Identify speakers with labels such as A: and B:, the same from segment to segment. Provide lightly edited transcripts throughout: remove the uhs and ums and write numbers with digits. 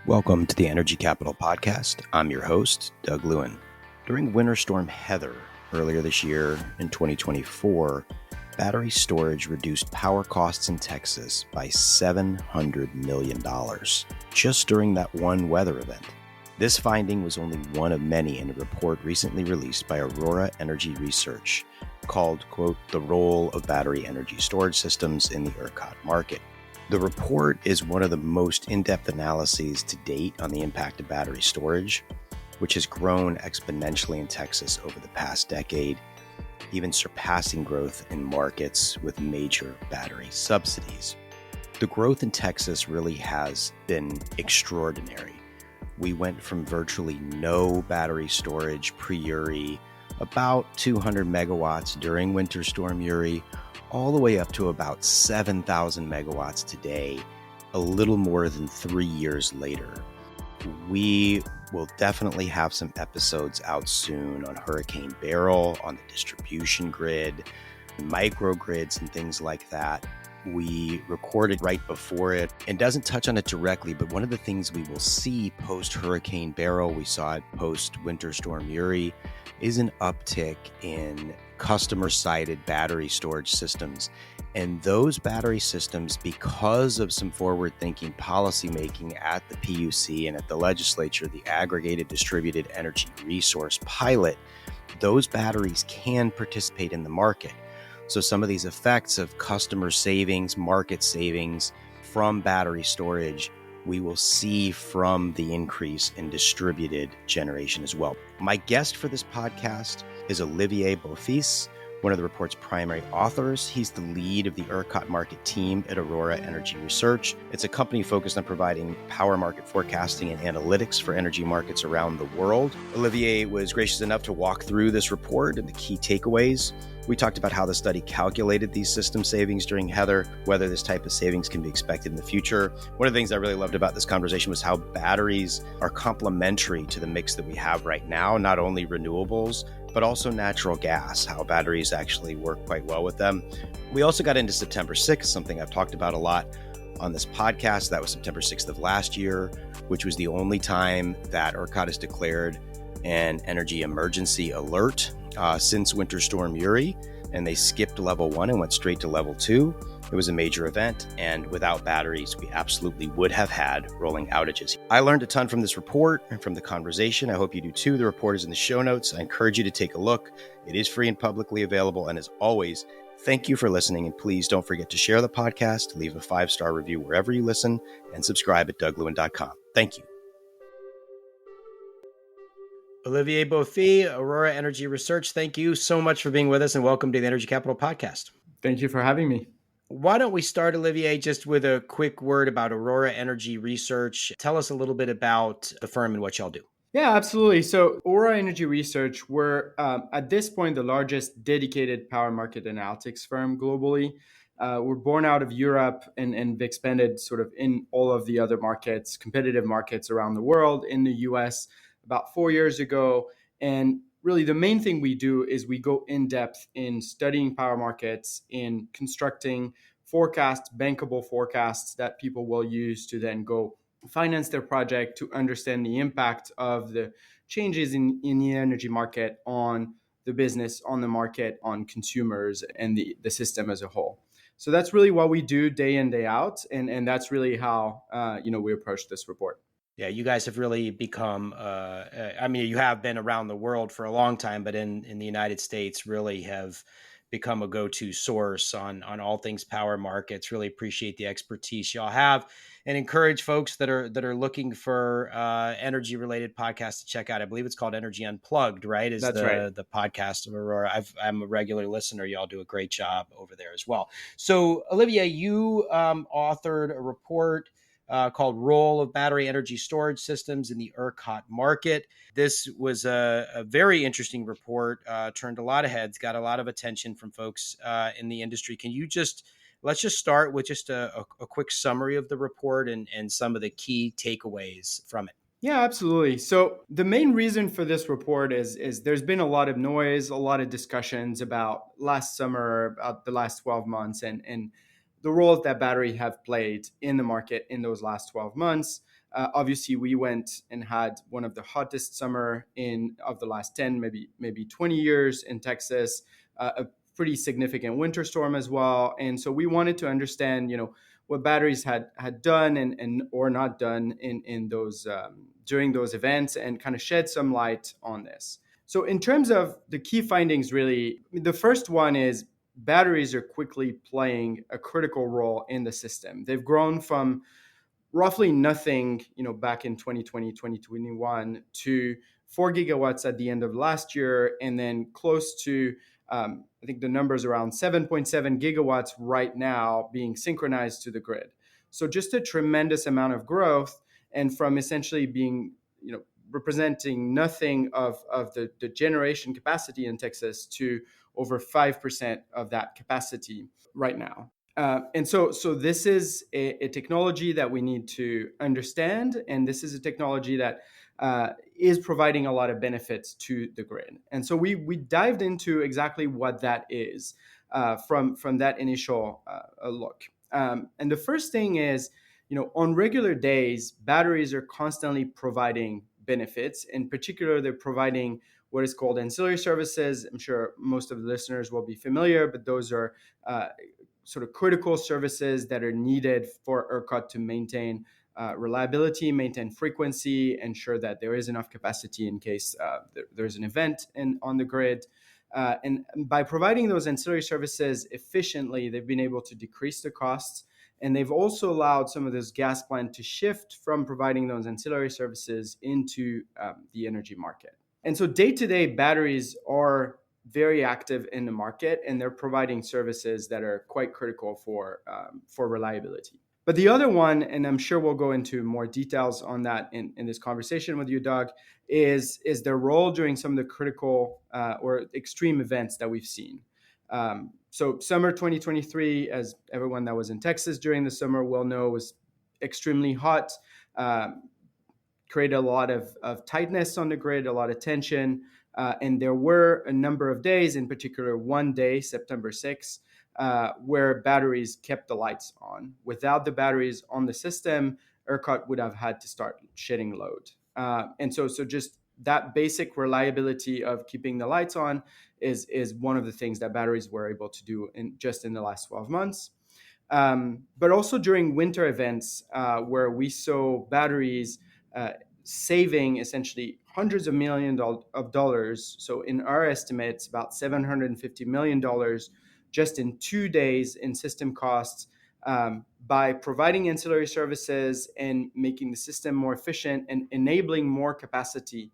A: Welcome to the Energy Capital Podcast. I'm your host, Doug Lewin. During Winter Storm Heather earlier this year in 2024, battery storage reduced power costs in Texas by $700 million just during that one weather event. This finding was only one of many in a report recently released by Aurora Energy Research called, quote, "The Role of Battery Energy Storage Systems in the ERCOT Market." The report is one of the most in-depth analyses to date on the impact of battery storage, which has grown exponentially in Texas over the past decade, even surpassing growth in markets with major battery subsidies. The growth in Texas really has been extraordinary. We went from virtually no battery storage pre-Uri, about 200 megawatts during Winter Storm Uri, all the way up to about 7,000 megawatts today, a little more than 3 years later. We will definitely have some episodes out soon on Hurricane Beryl, on the distribution grid, microgrids, and things like that. We recorded right before it and doesn't touch on it directly, but one of the things we will see post-Hurricane Beryl, we saw it post-Winter Storm Uri, is an uptick in customer-sited battery storage systems. And those battery systems, because of some forward-thinking policymaking at the PUC and at the legislature, the Aggregated Distributed Energy Resource Pilot, those batteries can participate in the market. So some of these effects of customer savings, market savings from battery storage, we will see from the increase in distributed generation as well. My guest for this podcast is Olivier Beaufils, one of the report's primary authors. He's the lead of the ERCOT Market team at Aurora Energy Research. It's a company focused on providing power market forecasting and analytics for energy markets around the world. Olivier was gracious enough to walk through this report and the key takeaways. We talked about how the study calculated these system savings during Heather, whether this type of savings can be expected in the future. One of the things I really loved about this conversation was how batteries are complementary to the mix that we have right now, not only renewables, but also natural gas, how batteries actually work quite well with them. We also got into September 6th, something I've talked about a lot on this podcast. That was September 6th of last year, which was the only time that ERCOT has declared an energy emergency alert since Winter Storm Uri, and they skipped level 1 and went straight to level 2. It was a major event, and without batteries, we absolutely would have had rolling outages. I learned a ton from this report and from the conversation. I hope you do too. The report is in the show notes. I encourage you to take a look. It is free and publicly available, and as always, thank you for listening, and please don't forget to share the podcast, leave a 5-star review wherever you listen, and subscribe at douglewin.com. Thank you. Olivier Beaufils, Aurora Energy Research, thank you so much for being with us and welcome to the Energy Capital Podcast.
B: Thank you for having me.
A: Why don't we start, Olivier, just with a quick word about Aurora Energy Research. Tell us a little bit about the firm and what y'all do.
B: Yeah, absolutely. So Aurora Energy Research, we're at this point the largest dedicated power market analytics firm globally. We're born out of Europe and expanded sort of in all of the other markets, competitive markets around the world, in the US about 4 years ago. And really the main thing we do is we go in depth in studying power markets, in constructing forecasts, bankable forecasts that people will use to then go finance their project, to understand the impact of the changes in the energy market on the business, on the market, on consumers, and the system as a whole. So that's really what we do day in, day out. And that's really how we approach this report.
A: Yeah, you guys have really become, you have been around the world for a long time, but in the United States really have become a go-to source on all things power markets. Really appreciate the expertise y'all have and encourage folks that are looking for energy-related podcasts to check out. I believe it's called Energy Unplugged, right?
B: That's right.
A: The podcast of Aurora. I'm a regular listener. Y'all do a great job over there as well. So, Olivier, you authored a report called Role of Battery Energy Storage Systems in the ERCOT Market. This was a very interesting report, turned a lot of heads, got a lot of attention from folks in the industry. Let's just start with just a quick summary of the report and some of the key takeaways from it.
B: Yeah, absolutely. So the main reason for this report is there's been a lot of noise, a lot of discussions about last summer, about the last 12 months, and the roles that battery have played in the market in those last 12 months. Obviously, we went and had one of the hottest summer of the last 10, maybe 20 years in Texas, a pretty significant winter storm as well. And so we wanted to understand, what batteries had done and or not done in those during those events, and kind of shed some light on this. So in terms of the key findings, really, the first one is batteries are quickly playing a critical role in the system. They've grown from roughly nothing, back in 2020, 2021 to 4 gigawatts at the end of last year, and then close to, I think the number's around 7.7 gigawatts right now being synchronized to the grid. So just a tremendous amount of growth, and from essentially being, representing nothing of the generation capacity in Texas to over 5% of that capacity right now. And so this is a technology that we need to understand, and this is a technology that is providing a lot of benefits to the grid. And so we dived into exactly what that is from that initial look. And the first thing is, on regular days, batteries are constantly providing benefits. In particular, they're providing what is called ancillary services. I'm sure most of the listeners will be familiar, but those are sort of critical services that are needed for ERCOT to maintain reliability, maintain frequency, ensure that there is enough capacity in case there's an event on the grid. And by providing those ancillary services efficiently, they've been able to decrease the costs. And they've also allowed some of those gas plants to shift from providing those ancillary services into the energy market. And so day to day, batteries are very active in the market, and they're providing services that are quite critical for reliability. But the other one, and I'm sure we'll go into more details on that in this conversation with you, Doug, is their role during some of the critical or extreme events that we've seen. So summer 2023, as everyone that was in Texas during the summer will know, was extremely hot, created a lot of tightness on the grid, a lot of tension. And there were a number of days, in particular one day, September 6th, where batteries kept the lights on. Without the batteries on the system, ERCOT would have had to start shedding load. And so just that basic reliability of keeping the lights on is one of the things that batteries were able to do in the last 12 months. But also during winter events where we saw batteries saving essentially hundreds of millions of dollars. So in our estimates, about $750 million just in 2 days in system costs by providing ancillary services and making the system more efficient and enabling more capacity,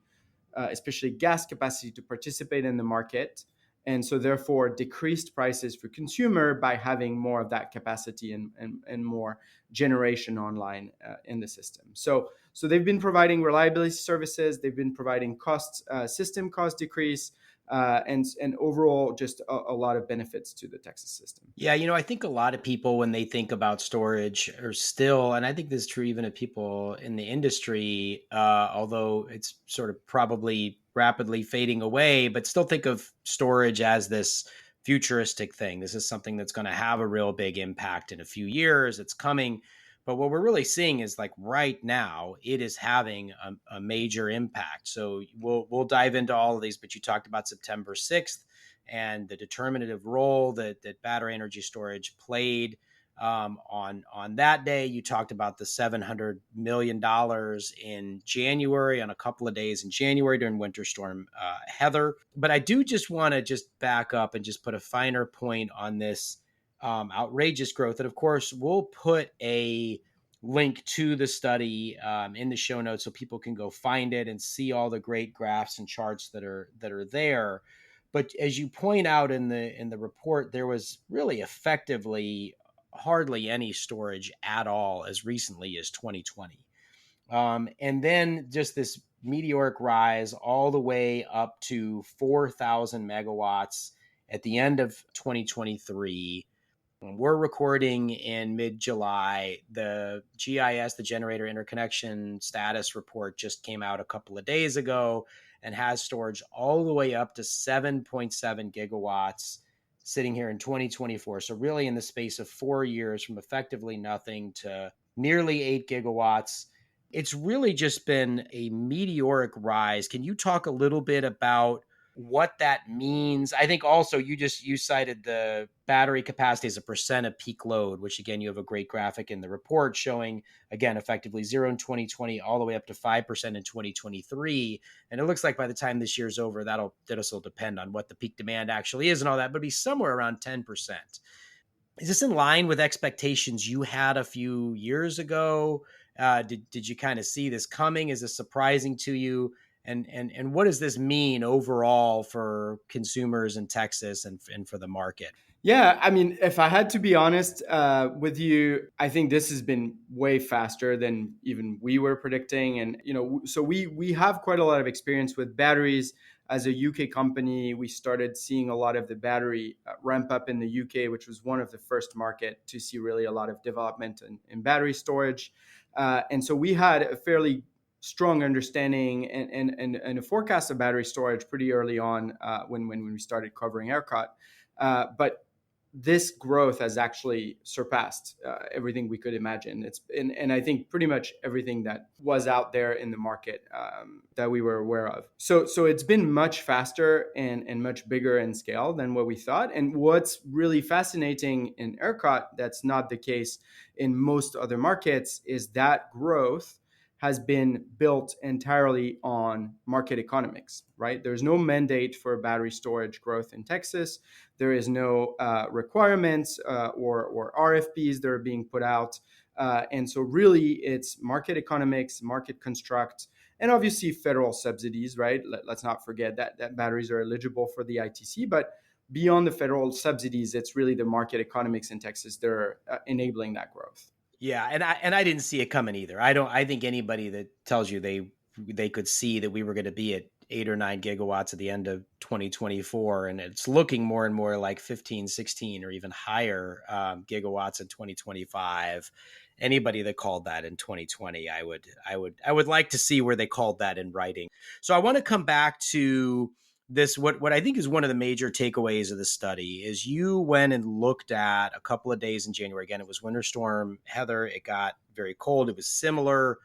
B: especially gas capacity, to participate in the market. And so therefore decreased prices for consumer by having more of that capacity and more generation online in the system. So they've been providing reliability services, they've been providing system cost decrease, and overall just a lot of benefits to the Texas system.
A: Yeah, I think a lot of people, when they think about storage, are still, and I think this is true even of people in the industry, although it's sort of probably rapidly fading away, but still think of storage as this futuristic thing. This is something that's going to have a real big impact in a few years. It's coming. But what we're really seeing is, like, right now, it is having a major impact. So we'll dive into all of these, but you talked about September 6th and the determinative role that battery energy storage played on that day. You talked about the $700 million in January, on a couple of days in January during Winter Storm Heather. But I do just want to just back up and just put a finer point on this outrageous growth. And of course, we'll put a link to the study in the show notes so people can go find it and see all the great graphs and charts that are there. But as you point out in the report, there was really effectively hardly any storage at all as recently as 2020. And then just this meteoric rise all the way up to 4,000 megawatts at the end of 2023. We're recording in mid-July. The GIS, the Generator Interconnection Status Report, just came out a couple of days ago and has storage all the way up to 7.7 gigawatts sitting here in 2024. So really in the space of 4 years, from effectively nothing to nearly 8 gigawatts. It's really just been a meteoric rise. Can you talk a little bit about what that means? I think also you cited the battery capacity as a percent of peak load, which again you have a great graphic in the report showing again effectively 0 in 2020 all the way up to 5% in 2023. And it looks like by the time this year's over, that'll depend on what the peak demand actually is and all that, but be somewhere around 10%. Is this in line with expectations you had a few years ago? Did you kind of see this coming? Is this surprising to you? And what does this mean overall for consumers in Texas and for the market?
B: Yeah, I mean, if I had to be honest with you, I think this has been way faster than even we were predicting. And so we have quite a lot of experience with batteries. As a UK company, we started seeing a lot of the battery ramp up in the UK, which was one of the first market to see really a lot of development in battery storage. And so we had a fairly strong understanding and a forecast of battery storage pretty early on when we started covering ERCOT. But this growth has actually surpassed everything we could imagine. And I think pretty much everything that was out there in the market that we were aware of. So it's been much faster and much bigger in scale than what we thought. And what's really fascinating in ERCOT that's not the case in most other markets is that growth has been built entirely on market economics, right? There's no mandate for battery storage growth in Texas. There is no requirements or RFPs that are being put out. And so really it's market economics, market construct, and obviously federal subsidies, right? Let's not forget that batteries are eligible for the ITC, but beyond the federal subsidies, it's really the market economics in Texas that are enabling that growth.
A: Yeah, and I didn't see it coming either. I think anybody that tells you they could see that we were going to be at 8 or 9 gigawatts at the end of 2024, and it's looking more and more like 15, 16, or even higher gigawatts in 2025. Anybody that called that in 2020, I would like to see where they called that in writing. So I want to come back to this. What I think is one of the major takeaways of the study is you went and looked at a couple of days in January. Again, it was Winter Storm Heather. It got very cold. It was similar,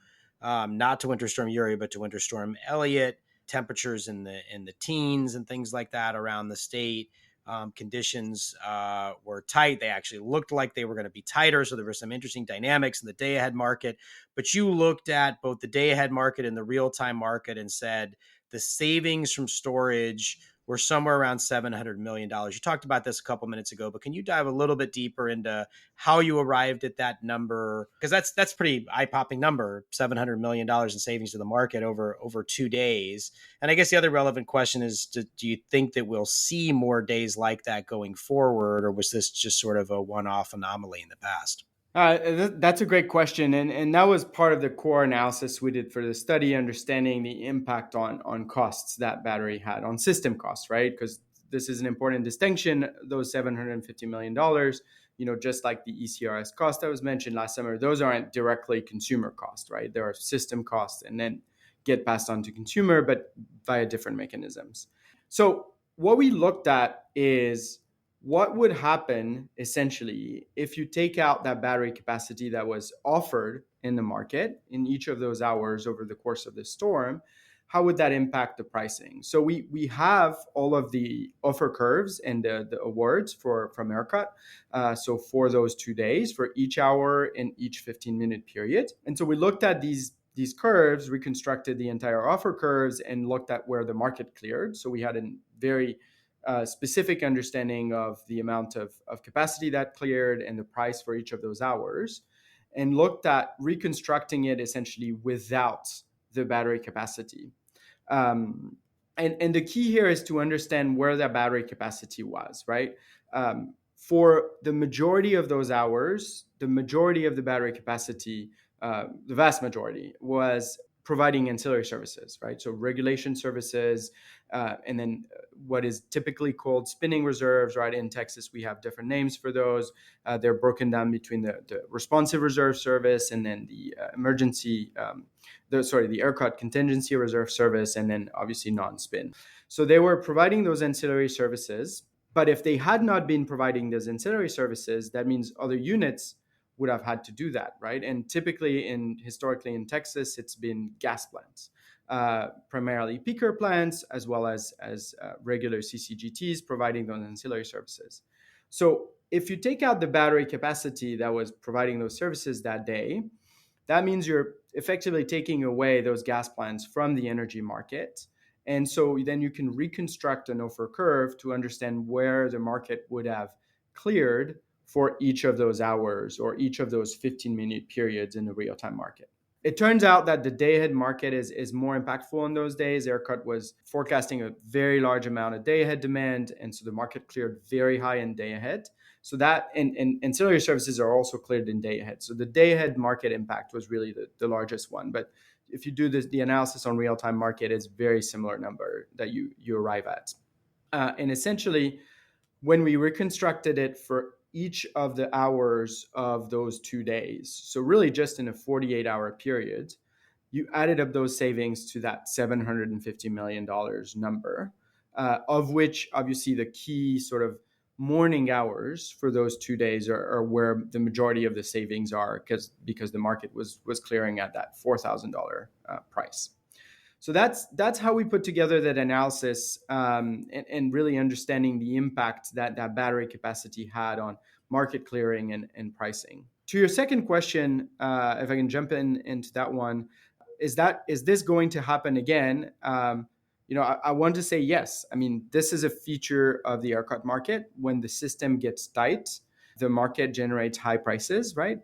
A: not to Winter Storm Uri, but to Winter Storm Elliott. Temperatures in the teens and things like that around the state. Conditions were tight. They actually looked like they were going to be tighter. So there were some interesting dynamics in the day ahead market. But you looked at both the day ahead market and the real time market and said the savings from storage were somewhere around $700 million. You talked about this a couple minutes ago, but can you dive a little bit deeper into how you arrived at that number? Because that's pretty eye-popping number, $700 million in savings to the market over 2 days. And I guess the other relevant question is, do you think that we'll see more days like that going forward, or was this just sort of a one-off anomaly in the past?
B: That's a great question. And that was part of the core analysis we did for the study, understanding the impact on costs that battery had on system costs, right? Because this is an important distinction. Those $750 million, just like the ECRS cost that was mentioned last summer, those aren't directly consumer costs, right? There are system costs and then get passed on to consumer, but via different mechanisms. So what we looked at is what would happen essentially if you take out that battery capacity that was offered in the market in each of those hours over the course of the storm. How would that impact the pricing? So we have all of the offer curves and the awards from ERCOT. So for those 2 days, for each hour and each 15-minute period. And so we looked at these curves, reconstructed the entire offer curves, and looked at where the market cleared. So we had a very specific understanding of the amount of capacity that cleared and the price for each of those hours, and looked at reconstructing it essentially without the battery capacity. And the key here is to understand where that battery capacity was, right? For the majority of those hours, the majority of the battery capacity, the vast majority, was providing ancillary services, right? So regulation services, and then what is typically called spinning reserves, right? In Texas, we have different names for those. They're broken down between the responsive reserve service and then the the ERCOT contingency reserve service, and then obviously non-spin. So they were providing those ancillary services, but if they had not been providing those ancillary services, that means other units would have had to do that, right? And typically, historically in Texas, it's been gas plants, primarily peaker plants, as well as regular CCGTs providing those ancillary services. So if you take out the battery capacity that was providing those services that day, that means you're effectively taking away those gas plants from the energy market. And so then you can reconstruct an offer curve to understand where the market would have cleared for each of those hours or each of those 15-minute periods in the real-time market. It turns out that the day-ahead market is more impactful in those days. ERCOT was forecasting a very large amount of day-ahead demand, and so the market cleared very high in day-ahead. So that and ancillary services are also cleared in day-ahead. So the day-ahead market impact was really the largest one. But if you do the analysis on real-time market, it's a very similar number that you arrive at. And essentially, when we reconstructed it for each of the hours of those 2 days, so really just in a 48-hour period, you added up those savings to that $750 million number, of which obviously the key sort of morning hours for those 2 days are where the majority of the savings are, because the market was clearing at that $4,000 price. So that's how we put together that analysis, and really understanding the impact that battery capacity had on market clearing and pricing. To your second question, if I can jump into that one, is this going to happen again? I want to say yes. I mean, this is a feature of the ERCOT market. When the system gets tight, the market generates high prices, right?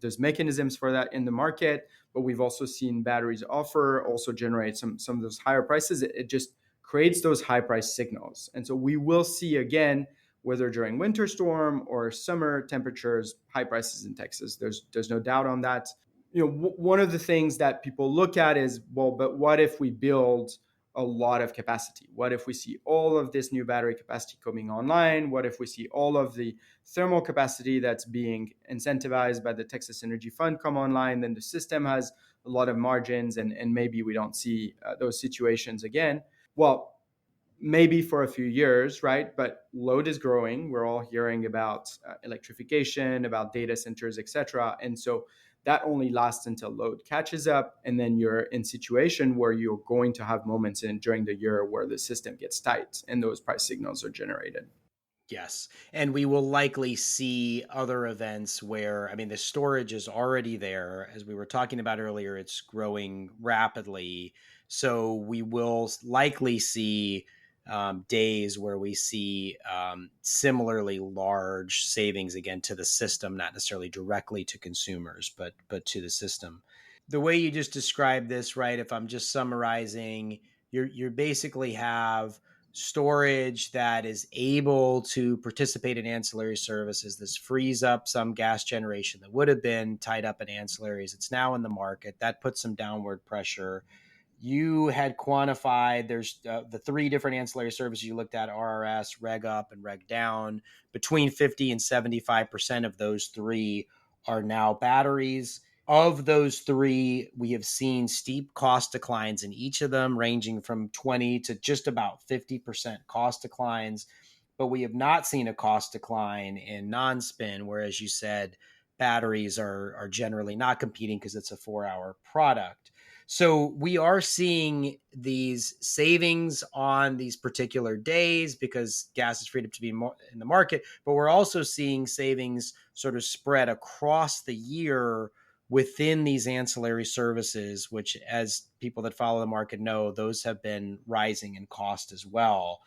B: There's mechanisms for that in the market, but we've also seen batteries offer also generate some of those higher prices. It just creates those high price signals. And so we will see again, whether during winter storm or summer temperatures, high prices in Texas. There's no doubt on that. One of the things that people look at is, well, but what if we build a lot of capacity? What if we see all of this new battery capacity coming online? What if we see all of the thermal capacity that's being incentivized by the Texas Energy Fund come online? Then the system has a lot of margins, and maybe we don't see those situations again. Well, maybe for a few years, right? But load is growing. We're all hearing about electrification, about data centers, et cetera. And so that only lasts until load catches up, and then you're in a situation where you're going to have moments during the year where the system gets tight and those price signals are generated.
A: Yes. And we will likely see other events where, I mean, the storage is already there. As we were talking about earlier, it's growing rapidly. So we will likely see days where we see similarly large savings again to the system, not necessarily directly to consumers, but to the system. The way you just described this, right? If I'm just summarizing, you basically have storage that is able to participate in ancillary services. This frees up some gas generation that would have been tied up in ancillaries. It's now in the market. That puts some downward pressure. You had quantified there's the three different ancillary services you looked at: RRS, reg up, and reg down. Between 50 and 75% of those three are now batteries. Of those three, we have seen steep cost declines in each of them, ranging from 20 to just about 50% cost declines. But we have not seen a cost decline in non-spin, where, as you said, batteries are generally not competing because it's a 4-hour product. So we are seeing these savings on these particular days because gas is freed up to be more in the market, but we're also seeing savings sort of spread across the year within these ancillary services, which, as people that follow the market know, those have been rising in cost as well.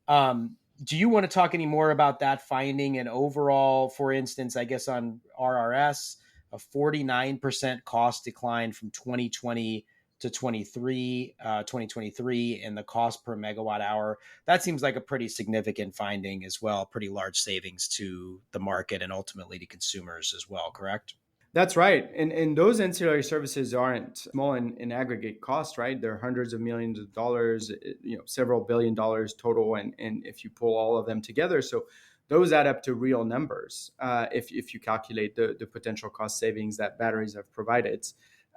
A: Do you want to talk any more about that finding? And overall, for instance, I guess on RRS, a 49% cost decline from 2020 to 2023, and the cost per megawatt hour. That seems like a pretty significant finding as well, pretty large savings to the market and ultimately to consumers as well, correct?
B: That's right. And those ancillary services aren't small in aggregate cost, right? They're hundreds of millions of dollars, several $billion total. And if you pull all of them together, so those add up to real numbers if you calculate the potential cost savings that batteries have provided.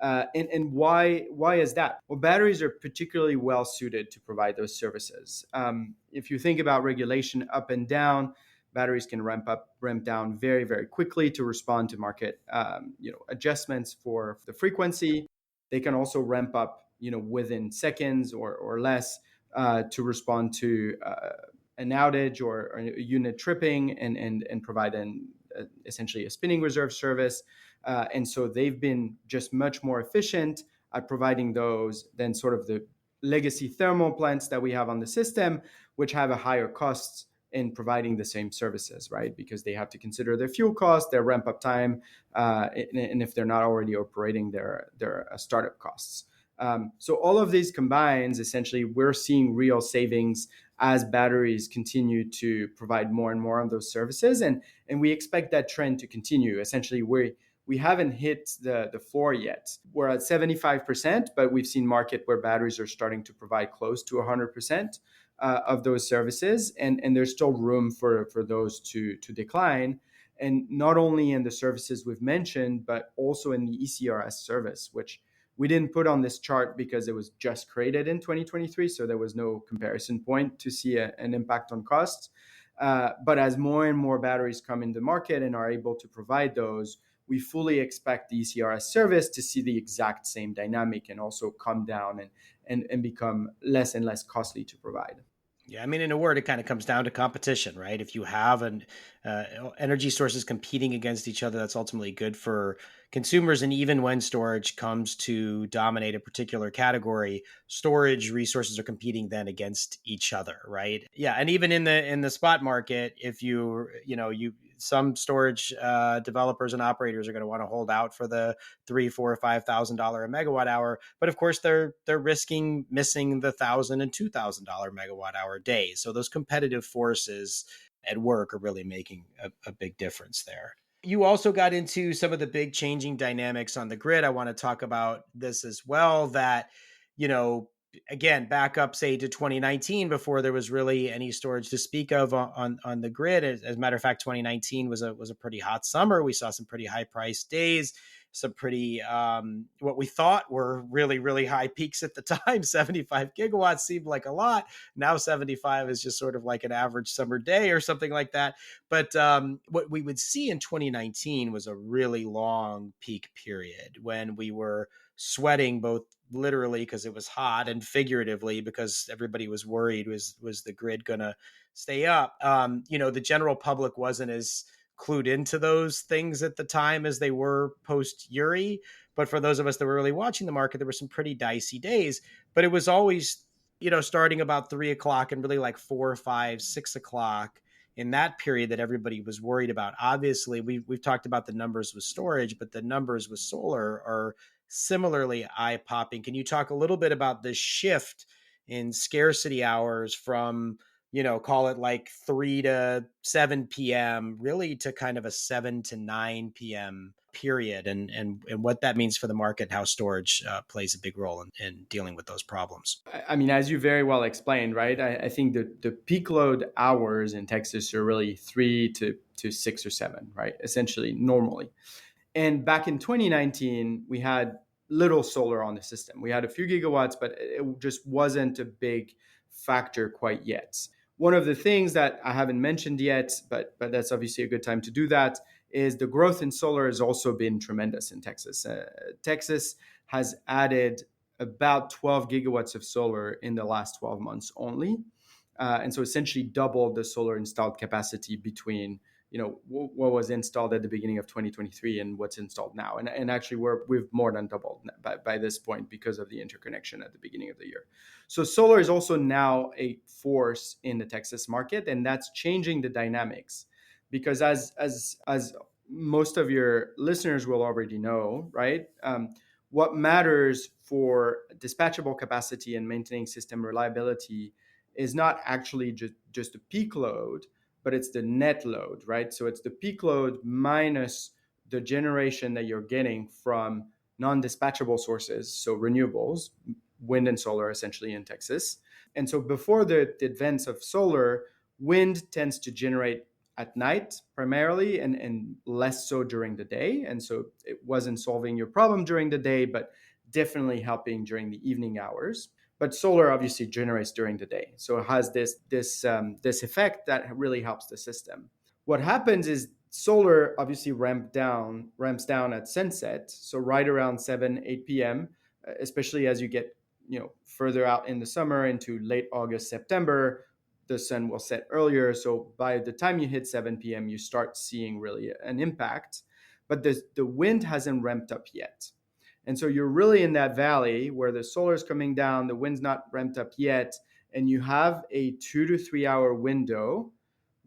B: And why is that? Well, batteries are particularly well suited to provide those services. If you think about regulation up and down, batteries can ramp down very, very quickly to respond to market adjustments for the frequency. They can also ramp up within seconds or less to respond to an outage or a unit tripping and provide essentially a spinning reserve service. And so they've been just much more efficient at providing those than sort of the legacy thermal plants that we have on the system, which have a higher cost in providing the same services, right? Because they have to consider their fuel costs, their ramp up time, and if they're not already operating, their startup costs. So all of these combines, essentially, we're seeing real savings as batteries continue to provide more and more of those services, and we expect that trend to continue. Essentially, we haven't hit the floor yet. We're at 75%, but we've seen market where batteries are starting to provide close to 100% of those services, and there's still room for those to decline. And not only in the services we've mentioned, but also in the ECRS service, which we didn't put on this chart because it was just created in 2023, so there was no comparison point to see an impact on costs. But as more and more batteries come in the market and are able to provide those, we fully expect the ECRS service to see the exact same dynamic and also come down and become less and less costly to provide.
C: Yeah, I mean, in a word, it kind of comes down to competition, right? If you have an energy sources competing against each other, that's ultimately good for consumers. And even when storage comes to dominate a particular category, storage resources are competing then against each other, right? Yeah, and even in the spot market, if some storage developers and operators are going to want to hold out for the $3,000, $4,000, $5,000 a megawatt hour, but of course they're risking missing the $1,000 and $2,000 megawatt hour days. So those competitive forces at work are really making a big difference there. You also got into some of the big changing dynamics on the grid. I want to talk about this as well. That again, back up, say, to 2019, before there was really any storage to speak of on the grid. As a matter of fact, 2019 was a pretty hot summer. We saw some pretty high price days, some pretty, what we thought were really, really high peaks at the time. 75 gigawatts seemed like a lot. Now 75 is just sort of like an average summer day or something like that. But what we would see in 2019 was a really long peak period when we were sweating, both literally because it was hot and figuratively because everybody was worried, was the grid going to stay up. The general public wasn't as clued into those things at the time as they were post Uri. But for those of us that were really watching the market, there were some pretty dicey days. But it was always, starting about 3 o'clock and really like 4, 5, 6 o'clock in that period that everybody was worried about. Obviously, we've talked about the numbers with storage, but the numbers with solar are similarly eye-popping. Can you talk a little bit about this shift in scarcity hours from, call it like 3 to 7 p.m., really to kind of a 7 to 9 p.m. period, and what that means for the market, how storage plays a big role in dealing with those problems?
B: I mean, as you very well explained, right? I think the peak load hours in Texas are really 3 to 6 or 7, right? Essentially, normally. And back in 2019, we had little solar on the system. We had a few gigawatts, but it just wasn't a big factor quite yet. One of the things that I haven't mentioned yet, but that's obviously a good time to do that, is the growth in solar has also been tremendous in Texas. Texas has added about 12 gigawatts of solar in the last 12 months only. And so essentially doubled the solar installed capacity between what was installed at the beginning of 2023 and what's installed now. And actually we've more than doubled by this point because of the interconnection at the beginning of the year. So solar is also now a force in the Texas market, and that's changing the dynamics, because as most of your listeners will already know, right? What matters for dispatchable capacity and maintaining system reliability is not actually just a peak load, but it's the net load, right? So it's the peak load minus the generation that you're getting from non-dispatchable sources, so renewables, wind and solar essentially in Texas. And so before the advance of solar, wind tends to generate at night primarily and less so during the day. And so it wasn't solving your problem during the day, but definitely helping during the evening hours. But solar obviously generates during the day, so it has this effect that really helps the system. What happens is solar obviously ramps down at sunset, so right around 7, 8 p.m., especially as you get further out in the summer into late August, September, the sun will set earlier. So by the time you hit 7 p.m., you start seeing really an impact. But the wind hasn't ramped up yet. And so you're really in that valley where the solar is coming down, the wind's not ramped up yet, and you have a 2 to 3 hour window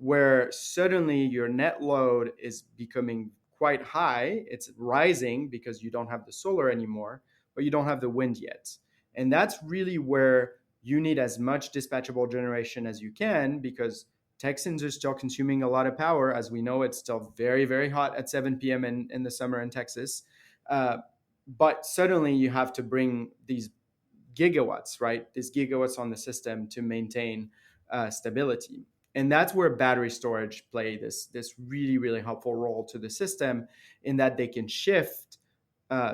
B: where suddenly your net load is becoming quite high. It's rising because you don't have the solar anymore, but you don't have the wind yet. And that's really where you need as much dispatchable generation as you can, because Texans are still consuming a lot of power. As we know, it's still very, very hot at 7 p.m. in the summer in Texas. But suddenly you have to bring these gigawatts, right? These gigawatts on the system to maintain stability. And that's where battery storage play this really, really helpful role to the system, in that they can shift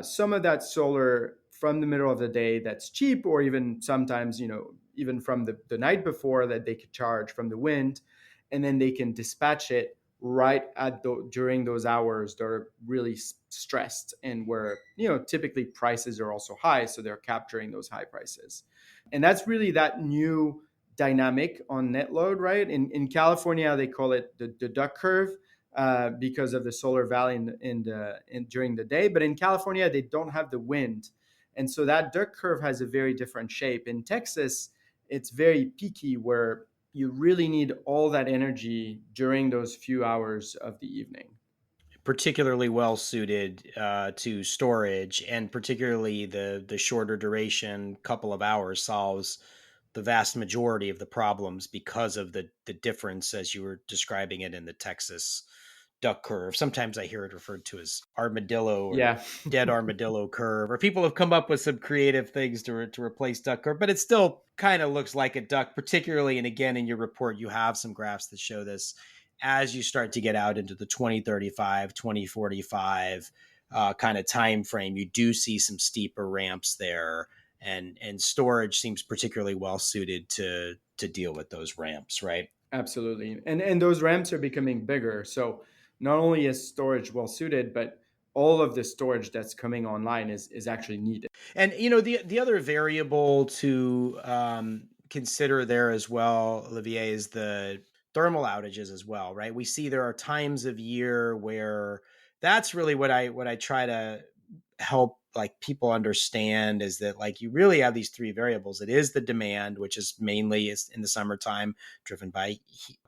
B: some of that solar from the middle of the day that's cheap, or even sometimes, even from the night before, that they could charge from the wind, and then they can dispatch it right during those hours that are really stressed, and where typically prices are also high, so they're capturing those high prices. And that's really that new dynamic on net load, right? In California, they call it the duck curve, because of the solar valley during the day. But in California, they don't have the wind, and so that duck curve has a very different shape. In Texas, it's very peaky, where you really need all that energy during those few hours of the evening.
C: Particularly well suited to storage, and particularly the shorter duration couple of hours solves the vast majority of the problems because of the difference, as you were describing it, in the Texas duck curve. Sometimes I hear it referred to as armadillo or
B: Yeah.
C: dead armadillo curve, or people have come up with some creative things to replace duck curve, but it still kind of looks like a duck, particularly. And again, in your report, you have some graphs that show this as you start to get out into the 2035, 2045 kind of time frame. You do see some steeper ramps there, and storage seems particularly well suited to deal with those ramps, right?
B: Absolutely. And those ramps are becoming bigger. So not only is storage well suited, but all of the storage that's coming online is actually needed.
C: And the other variable to consider there as well, Olivier, is the thermal outages as well, right? We see there are times of year where that's really what I try to help like people understand, is that like you really have these three variables. It is the demand, which is mainly is in the summertime driven by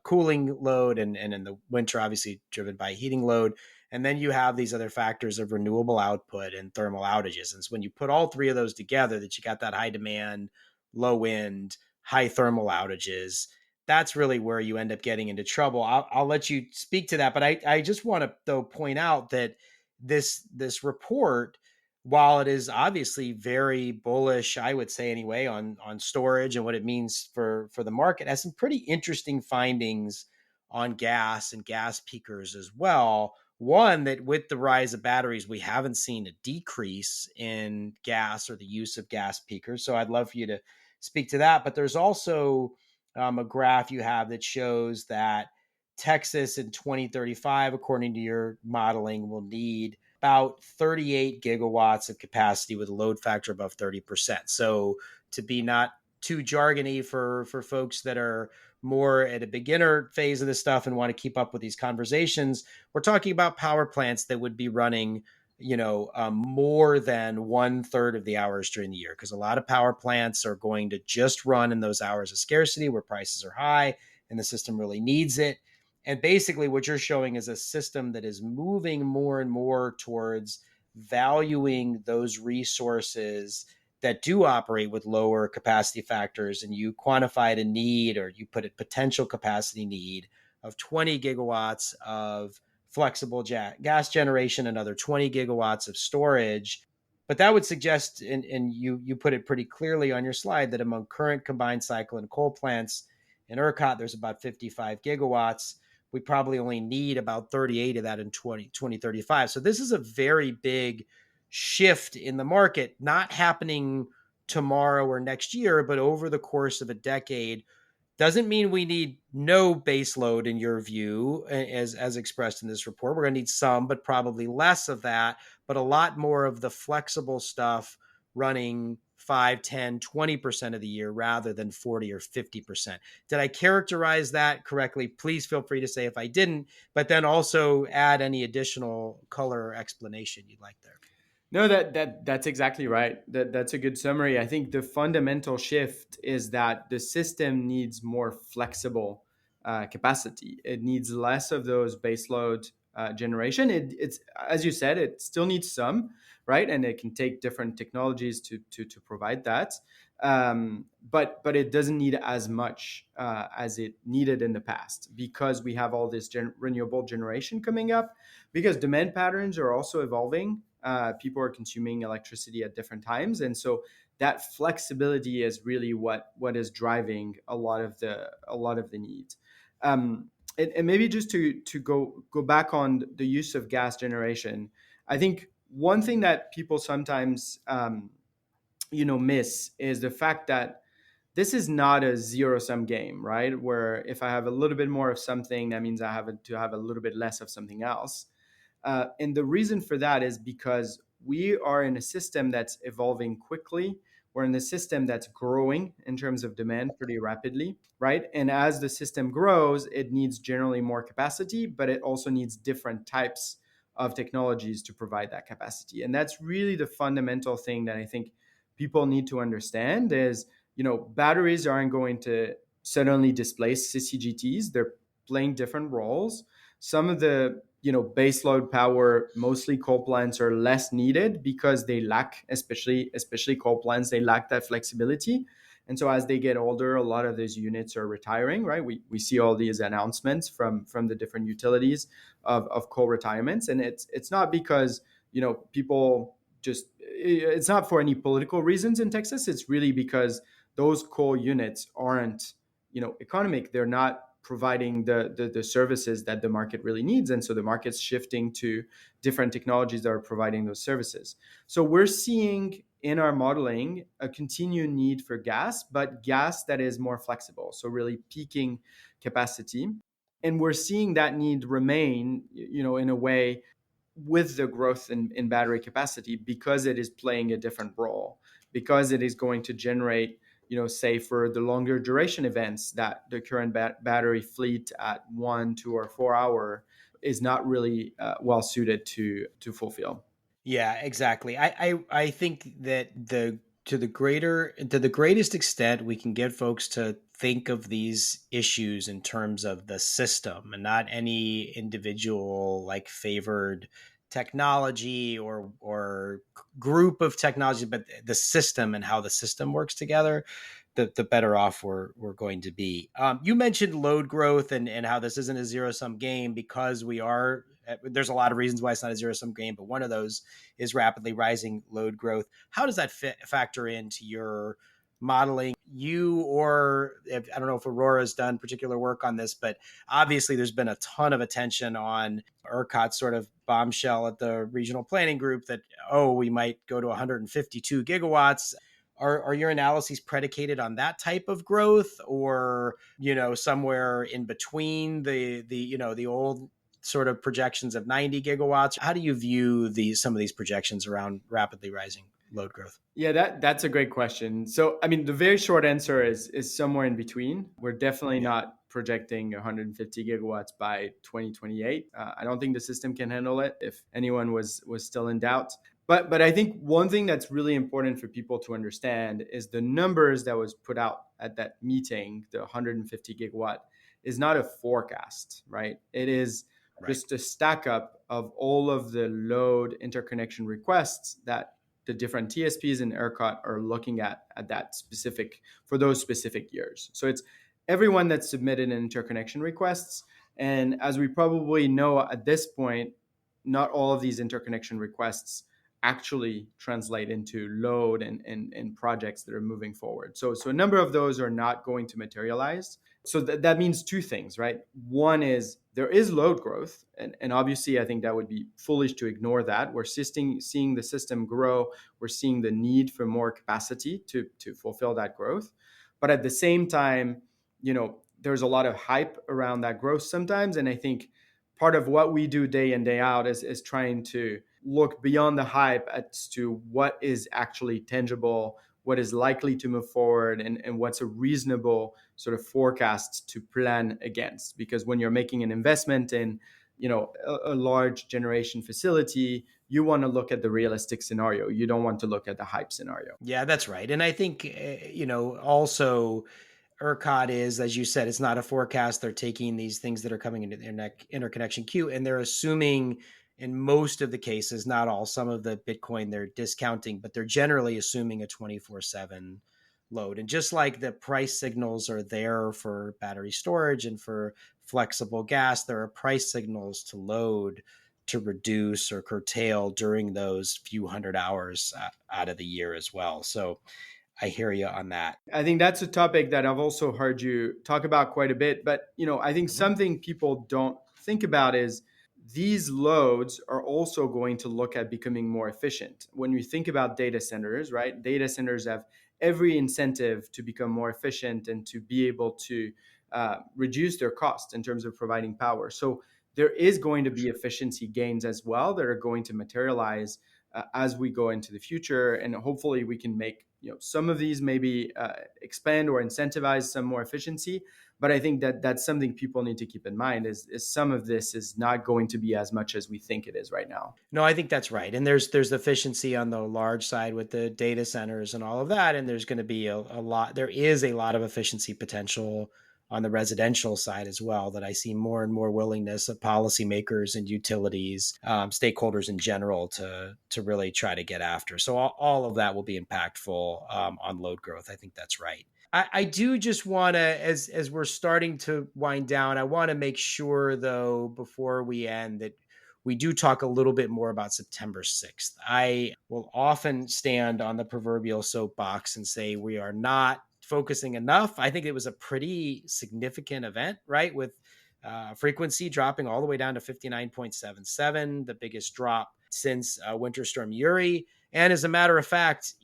C: cooling load, and in the winter obviously driven by heating load. And then you have these other factors of renewable output and thermal outages. And so when you put all three of those together, that you got that high demand, low wind, high thermal outages, that's really where you end up getting into trouble. I'll let you speak to that, but I just want to though point out that this report, while it is obviously very bullish, I would say anyway, on storage and what it means for the market, has some pretty interesting findings on gas and gas peakers as well. One, that with the rise of batteries, we haven't seen a decrease in gas or the use of gas peakers. So I'd love for you to speak to that. But there's also a graph you have that shows that Texas in 2035, according to your modeling, will need about 38 gigawatts of capacity with a load factor above 30%. So to be not too jargony for folks that are more at a beginner phase of this stuff and want to keep up with these conversations, we're talking about power plants that would be running, more than 1/3 of the hours during the year, because a lot of power plants are going to just run in those hours of scarcity where prices are high and the system really needs it. And basically what you're showing is a system that is moving more and more towards valuing those resources that do operate with lower capacity factors. And you quantified a need, or you put a potential capacity need of 20 gigawatts of flexible gas generation, another 20 gigawatts of storage. But that would suggest, and you put it pretty clearly on your slide, that among current combined cycle and coal plants in ERCOT, there's about 55 gigawatts. We probably only need about 38 of that in 2035. So this is a very big shift in the market, not happening tomorrow or next year, but over the course of a decade, Doesn't mean we need no base load in your view, as expressed in this report. We're going to need some, but probably less of that, but a lot more of the flexible stuff running 5, 10, 20% of the year rather than 40 or 50%. Did I characterize that correctly? Please feel free to say if I didn't, but then also add any additional color or explanation you'd like there.
B: No, that's exactly right. That's a good summary. I think the fundamental shift is that the system needs more flexible capacity. It needs less of those baseload generation. It's, as you said, it still needs some, right? And it can take different technologies to provide that. But it doesn't need as much as it needed in the past, because we have all this renewable generation coming up, because demand patterns are also evolving. People are consuming electricity at different times, and so that flexibility is really what is driving a lot of the needs. And maybe just to go back on the use of gas generation, I think one thing that people sometimes miss is the fact that this is not a zero sum game, right? Where if I have a little bit more of something, that means I have to have a little bit less of something else. And the reason for that is because we are in a system that's evolving quickly. We're in a system that's growing in terms of demand pretty rapidly, right? And as the system grows, it needs generally more capacity, but it also needs different types of technologies to provide that capacity. And that's really the fundamental thing that I think people need to understand is, batteries aren't going to suddenly displace CCGTs. They're playing different roles. Some of the baseload power, mostly coal plants, are less needed because they lack, especially coal plants, they lack that flexibility. And so as they get older, a lot of those units are retiring, right? We see all these announcements from the different utilities of coal retirements. And it's not because, people just, it's not for any political reasons in Texas. It's really because those coal units aren't, economic. They're not providing the services that the market really needs. And so the market's shifting to different technologies that are providing those services. So we're seeing in our modeling a continued need for gas, but gas that is more flexible. So really peaking capacity. And we're seeing that need remain, in a way, with the growth in battery capacity, because it is playing a different role, because it is going to generate, say for the longer duration events that the current battery fleet at 1, 2, or 4 hour is not really well suited to fulfill.
C: Yeah, exactly. I think that to the greatest extent we can get folks to think of these issues in terms of the system and not any individual like favored technology or group of technology, but the system and how the system works together, the better off we're going to be. You mentioned load growth and how this isn't a zero sum game, because there's a lot of reasons why it's not a zero sum game, but one of those is rapidly rising load growth. How does that factor into your modeling? I don't know if Aurora's done particular work on this, but obviously there's been a ton of attention on ERCOT's sort of bombshell at the regional planning group that, we might go to 152 gigawatts. Are your analyses predicated on that type of growth, or, somewhere in between the old sort of projections of 90 gigawatts? How do you view some of these projections around rapidly rising load growth?
B: Yeah, that's a great question. So, I mean, the very short answer is somewhere in between. We're definitely not projecting 150 gigawatts by 2028. I don't think the system can handle it, if anyone was still in doubt. But I think one thing that's really important for people to understand is the numbers that was put out at that meeting, the 150 gigawatt, is not a forecast, right? It is just a stack up of all of the load interconnection requests that the different TSPs and ERCOT are looking at for those specific years. So it's everyone that's submitted an interconnection requests. And as we probably know at this point, not all of these interconnection requests actually translate into load and projects that are moving forward. So a number of those are not going to materialize. So that means two things, right? One is there is load growth. And obviously, I think that would be foolish to ignore that. We're seeing the system grow. We're seeing the need for more capacity to fulfill that growth. But at the same time, there's a lot of hype around that growth sometimes. And I think part of what we do day in, day out is trying to look beyond the hype as to what is actually tangible, what is likely to move forward, and what's a reasonable sort of forecast to plan against. Because when you're making an investment in, a large generation facility, you want to look at the realistic scenario. You don't want to look at the hype scenario.
C: Yeah, that's right. And I think, also ERCOT is, as you said, it's not a forecast. They're taking these things that are coming into the interconnection queue, and they're assuming in most of the cases, not all, some of the Bitcoin they're discounting, but they're generally assuming a 24/7 load. And just like the price signals are there for battery storage and for flexible gas, there are price signals to load to reduce or curtail during those few hundred hours out of the year as well. So I hear you on that.
B: I think that's a topic that I've also heard you talk about quite a bit. But, I think something people don't think about is these loads are also going to look at becoming more efficient. When you think about data centers, right? Data centers have every incentive to become more efficient and to be able to reduce their cost in terms of providing power. So there is going to be efficiency gains as well that are going to materialize as we go into the future. And hopefully we can make some of these maybe expand or incentivize some more efficiency. But I think that that's something people need to keep in mind is some of this is not going to be as much as we think it is right now.
C: No, I think that's right. And there's efficiency on the large side with the data centers and all of that. And there's going to be there is a lot of efficiency potential on the residential side as well, that I see more and more willingness of policymakers and utilities, stakeholders in general, to really try to get after. So all of that will be impactful on load growth. I think that's right. I do just want to, as we're starting to wind down, I want to make sure, though, before we end, that we do talk a little bit more about September 6th. I will often stand on the proverbial soapbox and say we are not focusing enough. I think it was a pretty significant event, right? With frequency dropping all the way down to 59.77, the biggest drop since Winter Storm Uri. And as a matter of fact,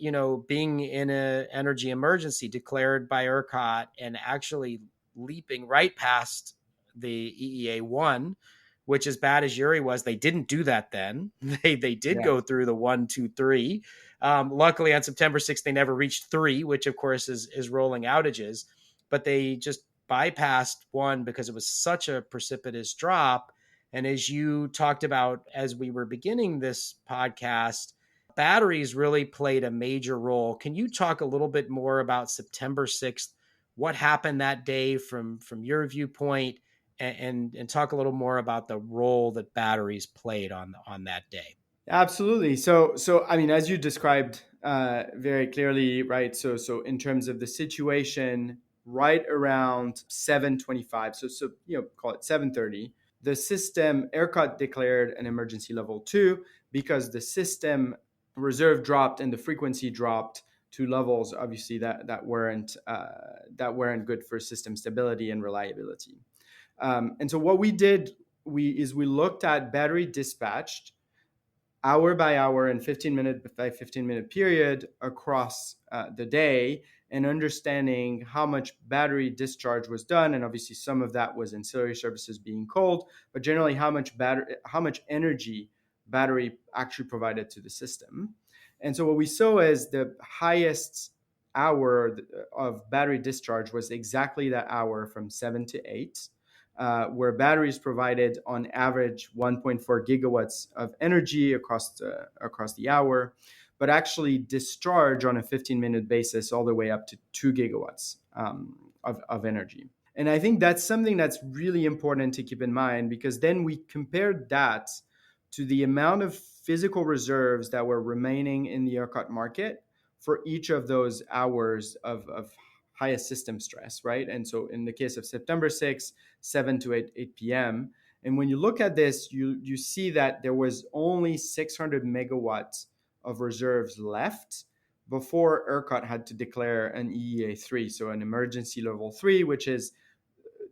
C: being in an energy emergency declared by ERCOT and actually leaping right past the EEA1, which, as bad as Uri was, they didn't do that then. They did go through the 1, 2, 3. Luckily, on September 6th, they never reached 3, which, of course, is rolling outages. But they just bypassed 1 because it was such a precipitous drop. And as you talked about as we were beginning this podcast, batteries really played a major role. Can you talk a little bit more about September 6th, what happened that day from your viewpoint, and talk a little more about the role that batteries played on that day?
B: Absolutely. So I mean, as you described very clearly, right? So in terms of the situation, right around 7:25, so call it 7:30, the system ERCOT declared an emergency level 2 because the system reserve dropped and the frequency dropped to levels, obviously, that weren't good for system stability and reliability. And so what we did, we looked at battery dispatched hour by hour and 15-minute by 15-minute period across the day, and understanding how much battery discharge was done. And obviously some of that was ancillary services being called, but generally how much energy battery actually provided to the system. And so what we saw is the highest hour of battery discharge was exactly that hour from 7 to 8. Where batteries provided on average 1.4 gigawatts of energy across the hour, but actually discharge on a 15-minute basis all the way up to 2 gigawatts of energy. And I think that's something that's really important to keep in mind, because then we compared that to the amount of physical reserves that were remaining in the ERCOT market for each of those hours of highest system stress, right? And so in the case of September 6th, 7 to 8 p.m. And when you look at this, you see that there was only 600 megawatts of reserves left before ERCOT had to declare an EEA3, so an emergency level 3, which is,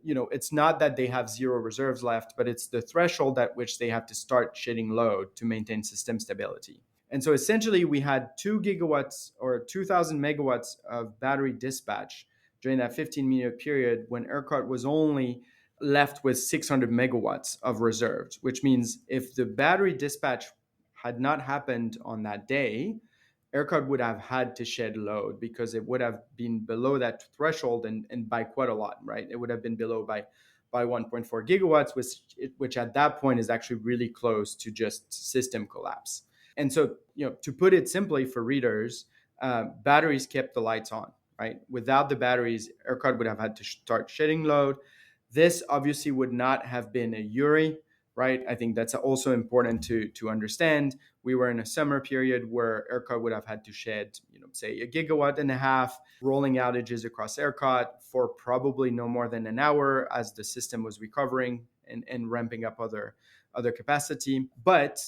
B: it's not that they have zero reserves left, but it's the threshold at which they have to start shedding load to maintain system stability. And so essentially we had 2 gigawatts or 2,000 megawatts of battery dispatch during that 15-minute period when ERCOT was only left with 600 megawatts of reserves, which means if the battery dispatch had not happened on that day, ERCOT would have had to shed load because it would have been below that threshold and by quite a lot, right? It would have been below by 1.4 gigawatts, which at that point is actually really close to just system collapse. And so, to put it simply for readers, batteries kept the lights on, right? Without the batteries, ERCOT would have had to start shedding load. This obviously would not have been a URI, right? I think that's also important to understand. We were in a summer period where ERCOT would have had to shed, say 1.5 gigawatts, rolling outages across ERCOT for probably no more than an hour as the system was recovering and ramping up other capacity. But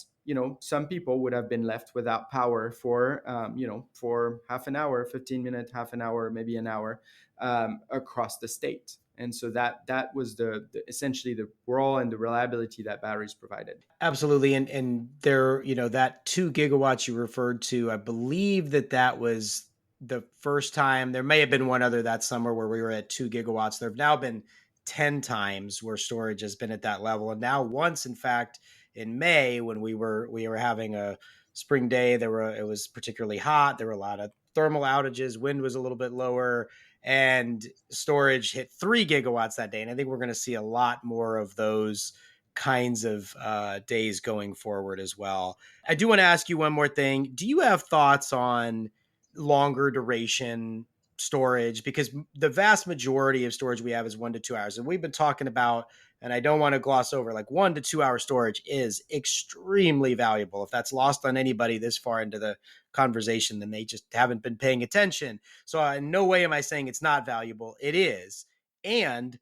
B: some people would have been left without power for half an hour, 15 minutes, half an hour, maybe an hour across the state. And so that was the essentially the role and the reliability that batteries provided.
C: Absolutely. And there, that 2 gigawatts you referred to, I believe that was the first time. There may have been one other that summer where we were at 2 gigawatts. There have now been 10 times where storage has been at that level. And now once, in fact, in May, when we were having a spring day, it was particularly hot. There were a lot of thermal outages. Wind was a little bit lower, and storage hit 3 gigawatts that day. And I think we're going to see a lot more of those kinds of days going forward as well. I do want to ask you one more thing. Do you have thoughts on longer duration storage? Because the vast majority of storage we have is 1 to 2 hours. And we've been talking about, and I don't want to gloss over, like 1 to 2 hour storage is extremely valuable. If that's lost on anybody this far into the conversation, then they just haven't been paying attention. So in no way am I saying it's not valuable. It is. And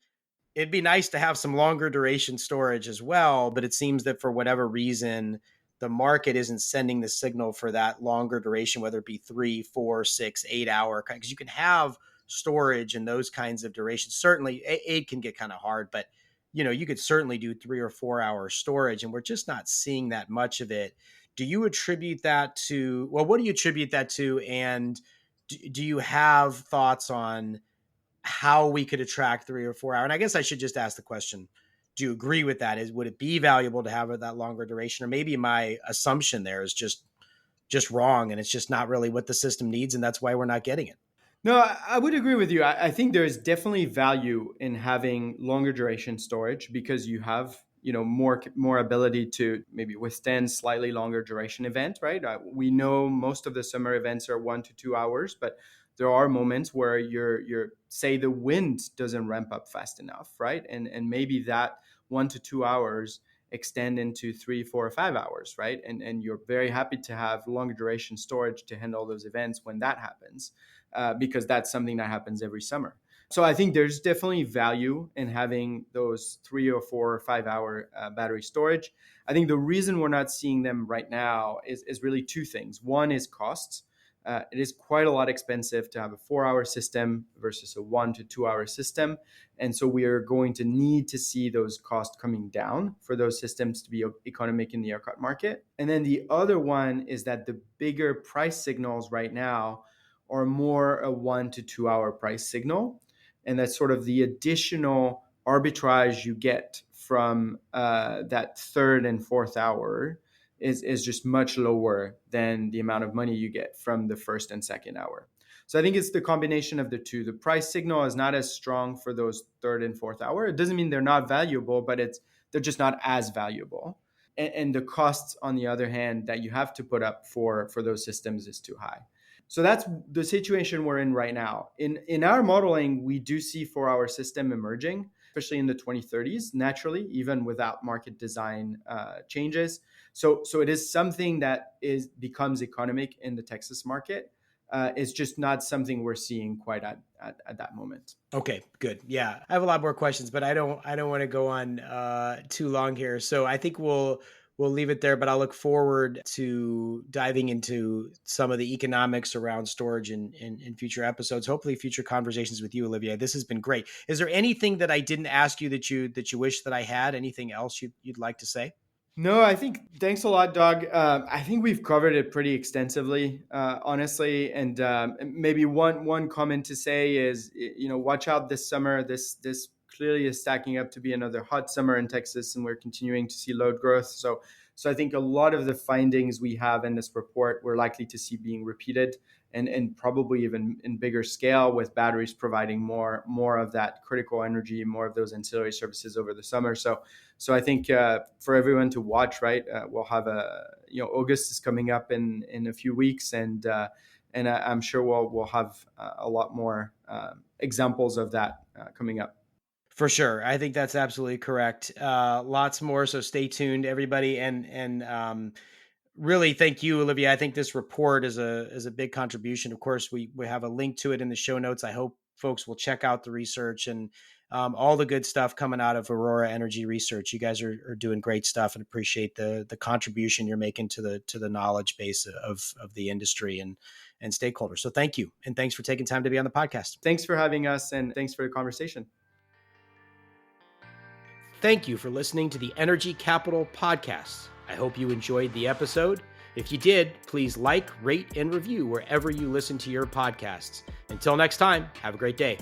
C: it'd be nice to have some longer duration storage as well. But it seems that for whatever reason, the market isn't sending the signal for that longer duration, whether it be 3, 4, 6, 8 hour, because you can have storage and those kinds of durations. Certainly 8 can get kind of hard, but you could certainly do 3 or 4 hour storage, and we're just not seeing that much of it. Do you attribute that to, what do you attribute that to? And do you have thoughts on how we could attract 3 or 4 hour? And I guess I should just ask the question, do you agree with that? Would it be valuable to have that longer duration? Or maybe my assumption there is just wrong, and it's just not really what the system needs, and that's why we're not getting it.
B: No, I would agree with you. I think there is definitely value in having longer duration storage because you have, more ability to maybe withstand slightly longer duration event, right? We know most of the summer events are 1 to 2 hours, but there are moments where you're say the wind doesn't ramp up fast enough, right? And maybe that 1 to 2 hours extend into 3, 4, or 5 hours, right? And you're very happy to have longer duration storage to handle those events when that happens. Because that's something that happens every summer. So I think there's definitely value in having those 3 or 4 or 5 hour battery storage. I think the reason we're not seeing them right now is really two things. One is costs. It is quite a lot expensive to have a 4-hour system versus a 1 to 2 hour system. And so we are going to need to see those costs coming down for those systems to be economic in the ERCOT market. And then the other one is that the bigger price signals right now or more a 1 to 2 hour price signal. And that's sort of the additional arbitrage you get from that third and fourth hour is just much lower than the amount of money you get from the first and second hour. So I think it's the combination of the two. The price signal is not as strong for those third and fourth hour. It doesn't mean they're not valuable, but they're just not as valuable. And the costs, on the other hand, that you have to put up for those systems is too high. So that's the situation we're in right now. In our modeling, we do see 4-hour system emerging, especially in the 2030s, naturally, even without market design changes. So it is something that becomes economic in the Texas market. It's just not something we're seeing quite at that moment.
C: Okay, good. Yeah, I have a lot more questions, but I don't want to go on too long here. So I think we'll leave it there, but I'll look forward to diving into some of the economics around storage in future episodes, hopefully future conversations with you, Olivier. This has been great. Is there anything that I didn't ask you that you wish that I had? Anything else you'd like to say?
B: No, I think thanks a lot, Doug. I think we've covered it pretty extensively, honestly. And maybe one comment to say is, watch out this summer. This clearly is stacking up to be another hot summer in Texas, and we're continuing to see load growth. So I think a lot of the findings we have in this report we're likely to see being repeated, and probably even in bigger scale, with batteries providing more of that critical energy, more of those ancillary services over the summer. So I think for everyone to watch, right? We'll have August is coming up in a few weeks, and I'm sure we'll have a lot more examples of that coming up.
C: For sure. I think that's absolutely correct. Lots more. So stay tuned, everybody. And really, thank you, Olivia. I think this report is a big contribution. Of course, we have a link to it in the show notes. I hope folks will check out the research and all the good stuff coming out of Aurora Energy Research. You guys are doing great stuff, and appreciate the contribution you're making to the knowledge base of the industry and stakeholders. So thank you, and thanks for taking time to be on the podcast.
B: Thanks for having us, and thanks for the conversation.
C: Thank you for listening to the Energy Capital Podcast. I hope you enjoyed the episode. If you did, please like, rate, and review wherever you listen to your podcasts. Until next time, have a great day.